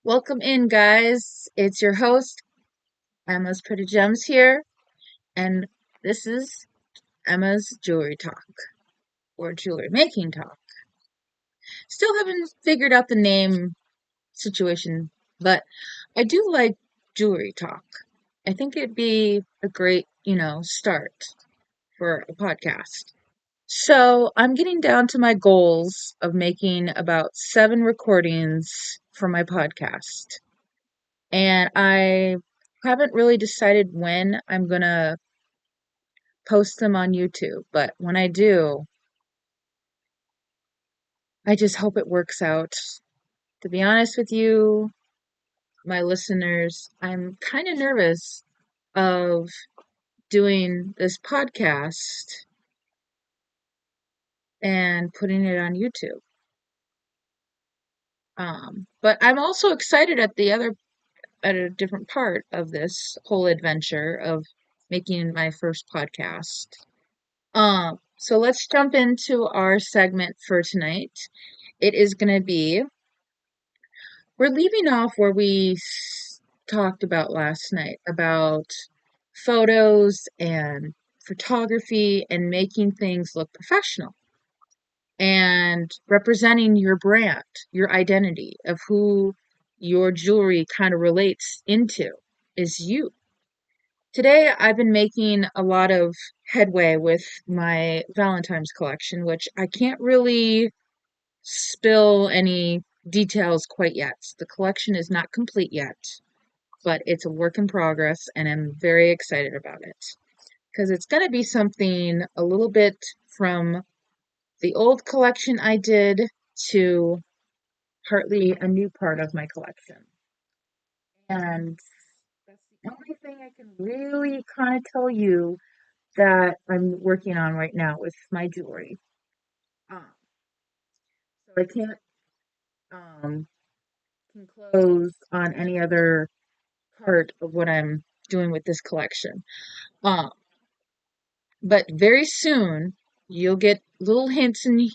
Welcome in, guys. It's your host, Emma's Pretty Gems here, and this is Emma's Jewelry Talk, or Jewelry Making Talk. Still haven't figured out the name situation, but I do like Jewelry Talk. I think it'd be a great, start for a podcast. So I'm getting down to my goals of making about 7 recordings for my podcast. And I haven't really decided when I'm gonna post them on YouTube, but when I do, I just hope it works out. To be honest with you, my listeners, I'm kind of nervous of doing this podcast and putting it on YouTube. But I'm also excited at a different part of this whole adventure of making my first podcast. So let's jump into our segment for tonight. It is going to be, we're leaving off where talked about last night about photos and photography and making things look professional and representing your brand, your identity of who your jewelry kind of relates into is you. Today, I've been making a lot of headway with my Valentine's collection, which I can't really spill any details quite yet. The collection is not complete yet, but it's a work in progress, and I'm very excited about it because it's going to be something a little bit from the old collection I did to partly a new part of my collection. And that's the only thing I can really kind of tell you that I'm working on right now with my jewelry. Um, so I can't um, close on any other part of what I'm doing with this collection. Um, but very soon you'll get little hints in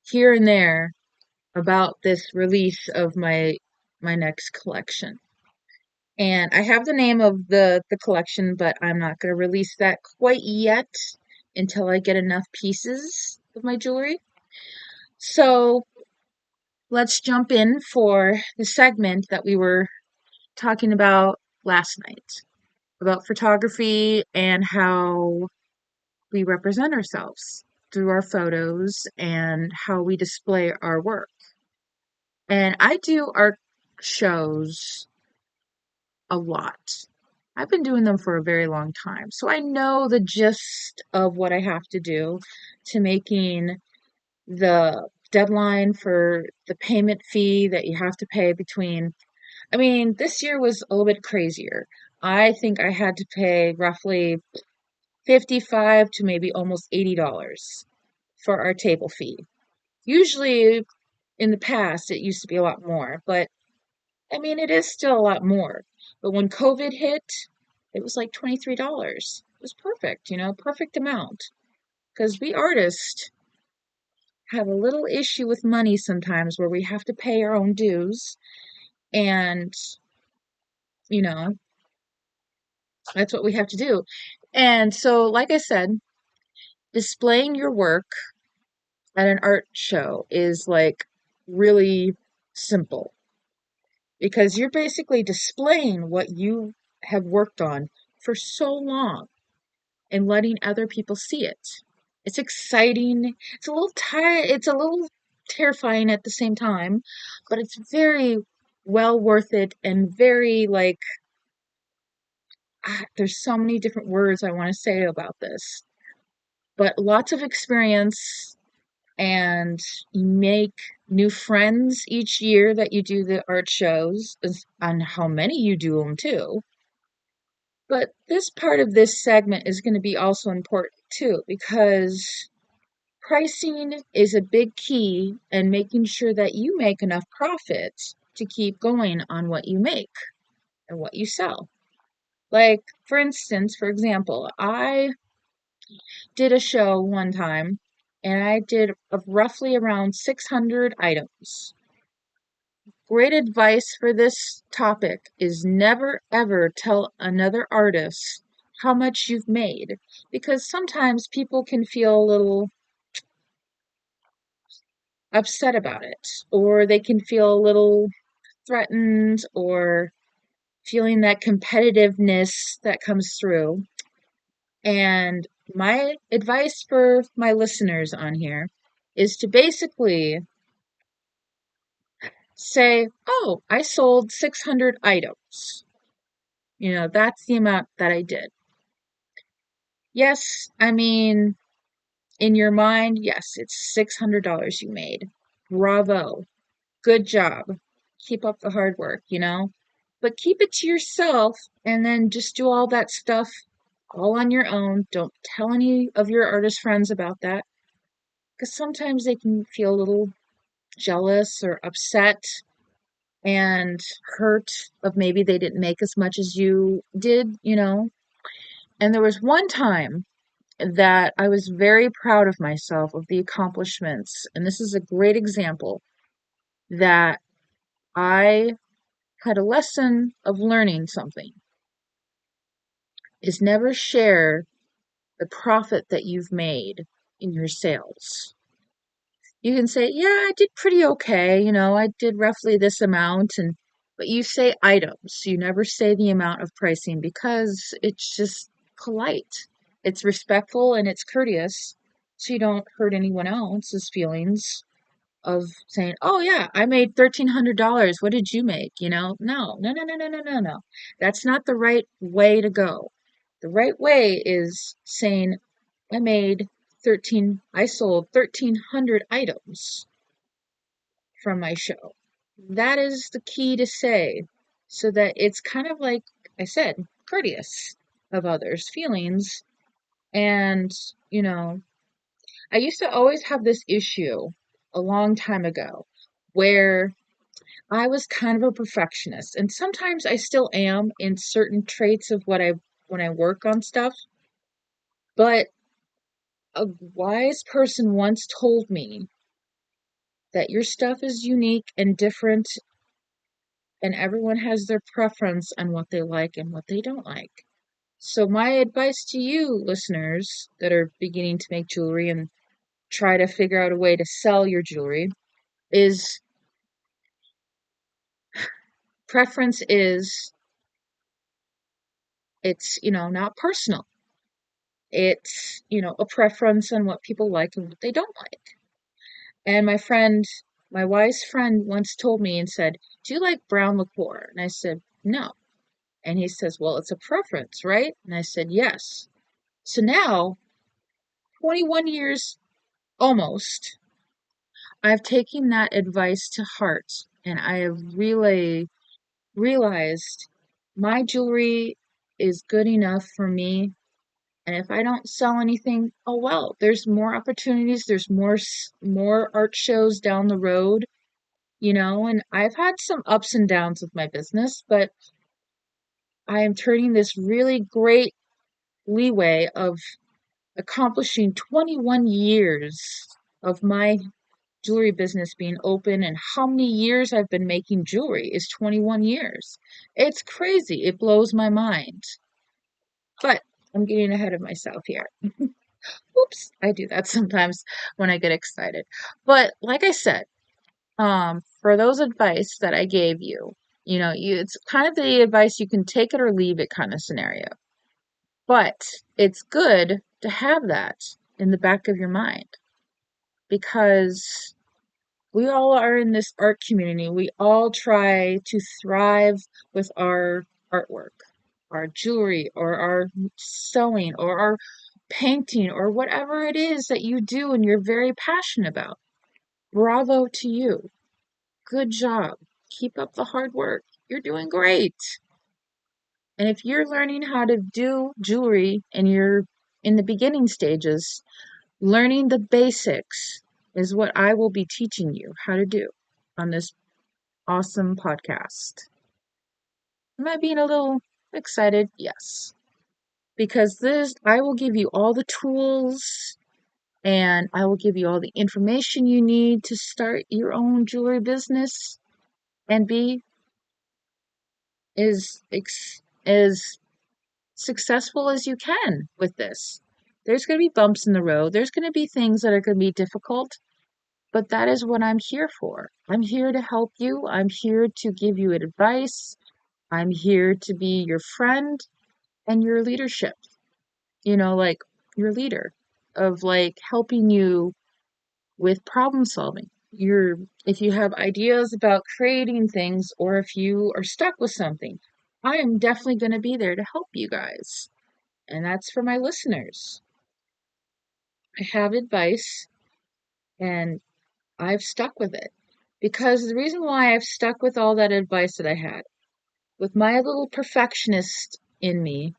here and there about this release of my next collection. And I have the name of the collection, but I'm not going to release that quite yet until I get enough pieces of my jewelry. So let's jump in for the segment that we were talking about last night about photography and how we represent ourselves through our photos and how we display our work. And I do art shows a lot. I've been doing them for a very long time. So I know the gist of what I have to do to making the deadline for the payment fee that you have to pay between. I mean, this year was a little bit crazier. I think I had to pay roughly 55 to maybe almost $80 for our table fee. Usually in the past it used to be a lot more, but I mean it is still a lot more. But when COVID hit, it was like $23. It was perfect, perfect amount. Because we artists have a little issue with money sometimes where we have to pay our own dues and you know that's what we have to do. And so like I said, displaying your work at an art show is like really simple because you're basically displaying what you have worked on for so long and letting other people see it. It's exciting. It's a little terrifying at the same time, but it's very well worth it and very like there's so many different words I want to say about this. But lots of experience and you make new friends each year that you do the art shows on how many you do them too. But this part of this segment is going to be also important too because pricing is a big key and making sure that you make enough profit to keep going on what you make and what you sell. Like, for example, I did a show one time and I did roughly around 600 items. great advice for this topic is never ever tell another artist how much you've made, because sometimes people can feel a little upset about it, or they can feel a little threatened, or feeling that competitiveness that comes through. And my advice for my listeners on here is to basically say, oh, I sold 600 items. That's the amount that I did. Yes, I mean, in your mind, yes, it's $600 you made. Bravo. Good job. Keep up the hard work. But keep it to yourself and then just do all that stuff all on your own. Don't tell any of your artist friends about that, because sometimes they can feel a little jealous or upset and hurt of maybe they didn't make as much as you did. And there was one time that I was very proud of myself, of the accomplishments. And this is a great example that I had a lesson of learning something is never share the profit that you've made in your sales. You can say, yeah, I did pretty okay. I did roughly this amount. But you say items. You never say the amount of pricing, because it's just polite. It's respectful and it's courteous. So you don't hurt anyone else's feelings of saying, oh yeah, I made $1,300. What did you make? No, no, no, no, no, no, no, no. That's not the right way to go. The right way is saying, I sold 1,300 items from my show. That is the key to say, so that it's kind of like I said, courteous of others' feelings. And, you know, I used to always have this issue a long time ago where I was kind of a perfectionist, and sometimes I still am in certain traits of when I work on stuff. But a wise person once told me that your stuff is unique and different, and everyone has their preference on what they like and what they don't like. So my advice to you listeners that are beginning to make jewelry and try to figure out a way to sell your jewelry is preference is it's not personal. It's a preference on what people like and what they don't like. And my wise friend once told me and said, "Do you like brown liqueur?" And I said, "No." And he says, "Well, it's a preference, right?" And I said, "Yes." So now, 21 years almost, I've taken that advice to heart, and I have really realized my jewelry is good enough for me. And if I don't sell anything, oh well, there's more opportunities, there's more art shows down the road. And I've had some ups and downs with my business, but I am turning this really great leeway of accomplishing 21 years of my jewelry business being open, and how many years I've been making jewelry is 21 years. It's crazy. It blows my mind. But I'm getting ahead of myself here. Oops, I do that sometimes when I get excited. But like I said, for those advice that I gave it's kind of the advice you can take it or leave it kind of scenario. But it's good to have that in the back of your mind, because we all are in this art community. We all try to thrive with our artwork, our jewelry, or our sewing, or our painting, or whatever it is that you do and you're very passionate about. Bravo to you. Good job. Keep up the hard work. You're doing great. And if you're learning how to do jewelry and you're in the beginning stages, learning the basics is what I will be teaching you how to do on this awesome podcast. Am I being a little excited? Yes. Because I will give you all the tools, and I will give you all the information you need to start your own jewelry business. and be as successful as you can with this. There's going to be bumps in the road. There's going to be things that are going to be difficult, but that is what I'm here for. I'm here to help you. I'm here to give you advice. I'm here to be your friend and your leadership, like your leader of like helping you with problem solving. If you have ideas about creating things or if you are stuck with something, I am definitely going to be there to help you guys. And that's for my listeners. I have advice and I've stuck with it. Because the reason why I've stuck with all that advice that I had, with my little perfectionist in me,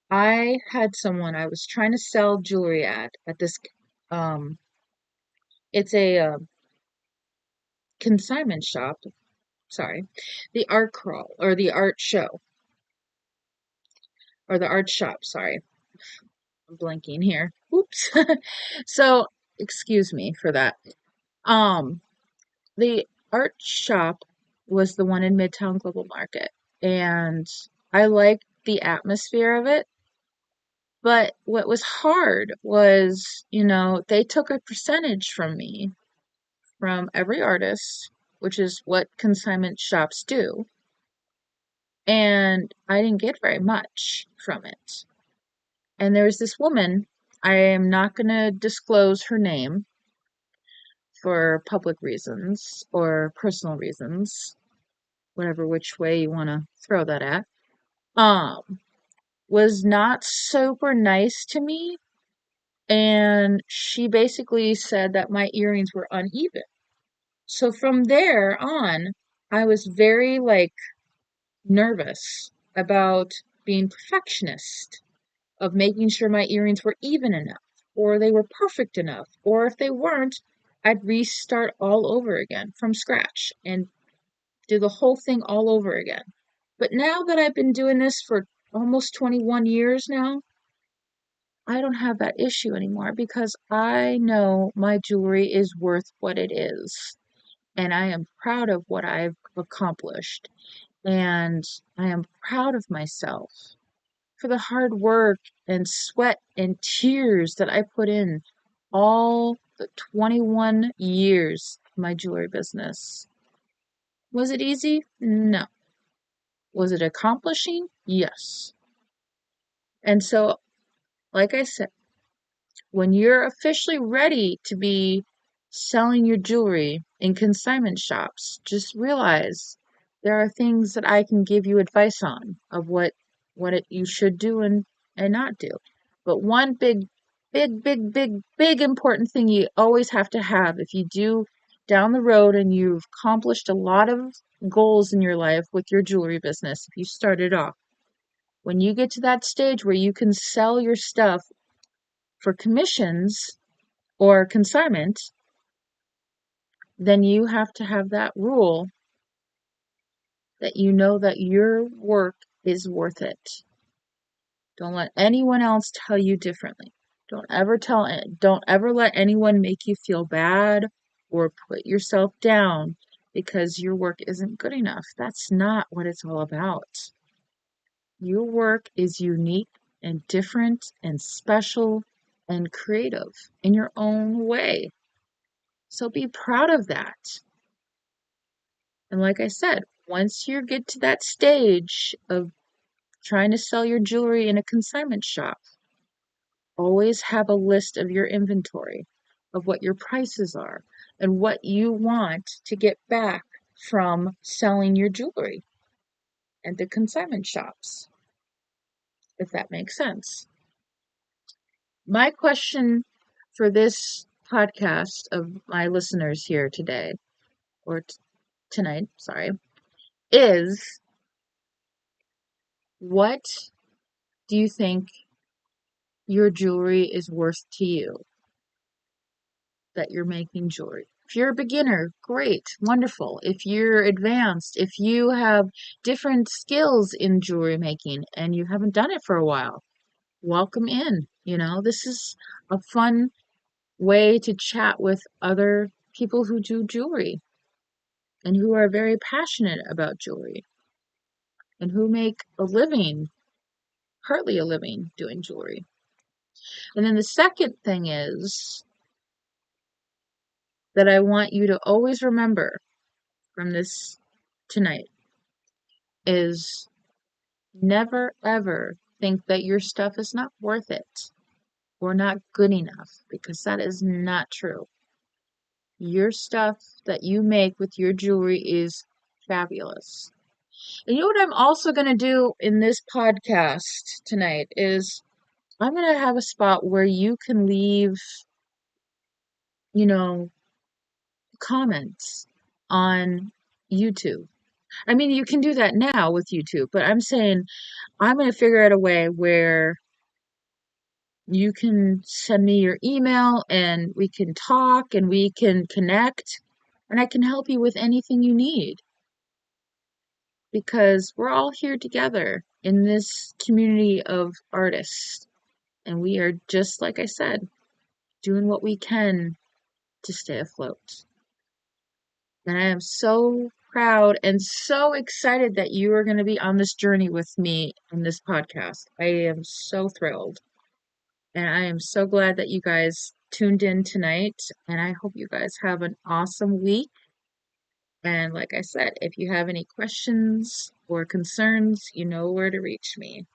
I had someone I was trying to sell jewelry at this, um, it's a consignment shop, sorry, the art crawl, or the art show, or the art shop, sorry. I'm blanking here. Oops. So, excuse me for that. Um, the art shop was the one in Midtown Global Market, and I liked the atmosphere of it. But what was hard was, they took a percentage from me, from every artist, which is what consignment shops do, and I didn't get very much from it. And there was this woman, I am not going to disclose her name for public reasons or personal reasons, whatever which way you want to throw that at, um, was not super nice to me. And she basically said that my earrings were uneven. So from there on, I was very like nervous about being perfectionist, of making sure my earrings were even enough, or they were perfect enough, or if they weren't, I'd restart all over again from scratch and do the whole thing all over again. But now that I've been doing this for almost 21 years now, I don't have that issue anymore because I know my jewelry is worth what it is. And I am proud of what I've accomplished. And I am proud of myself for the hard work and sweat and tears that I put in all the 21 years of my jewelry business. Was it easy? No. Was it accomplishing? Yes. And so, like I said, when you're officially ready to be selling your jewelry in consignment shops, just realize there are things that I can give you advice on of what you should do and not do. But one big important thing you always have to have if you do down the road and you've accomplished a lot of goals in your life with your jewelry business, if you started off, when you get to that stage where you can sell your stuff for commissions or consignment, then you have to have that rule that you know that your work is worth it. Don't let anyone else tell you differently. Don't ever let anyone make you feel bad or put yourself down because your work isn't good enough. That's not what it's all about. Your work is unique and different and special and creative in your own way. So be proud of that. And like I said, once you get to that stage of trying to sell your jewelry in a consignment shop, always have a list of your inventory, of what your prices are, and what you want to get back from selling your jewelry at the consignment shops, if that makes sense. My question for this podcast of my listeners here today, or tonight, sorry, is what do you think your jewelry is worth to you, that you're making jewelry? If you're a beginner, great, wonderful. If you're advanced, if you have different skills in jewelry making and you haven't done it for a while, welcome in. This is a fun way to chat with other people who do jewelry and who are very passionate about jewelry and who make a living, partly a living, doing jewelry. And then the second thing is that I want you to always remember from this tonight is never ever think that your stuff is not worth it or not good enough, because that is not true. Your stuff that you make with your jewelry is fabulous. And you know what I'm also going to do in this podcast tonight is I'm going to have a spot where you can leave, you know, comments on YouTube. I mean, you can do that now with YouTube, but I'm saying I'm going to figure out a way where you can send me your email and we can talk and we can connect and I can help you with anything you need because we're all here together in this community of artists and we are just like I said, doing what we can to stay afloat. And I am so proud and so excited that you are going to be on this journey with me in this podcast. I am so thrilled. And I am so glad that you guys tuned in tonight. And I hope you guys have an awesome week. And like I said, if you have any questions or concerns, you know where to reach me.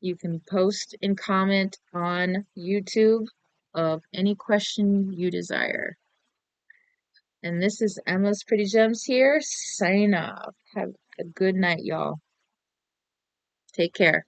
You can post and comment on YouTube of any question you desire. And this is Emma's Pretty Gems here, signing off. Have a good night, y'all. Take care.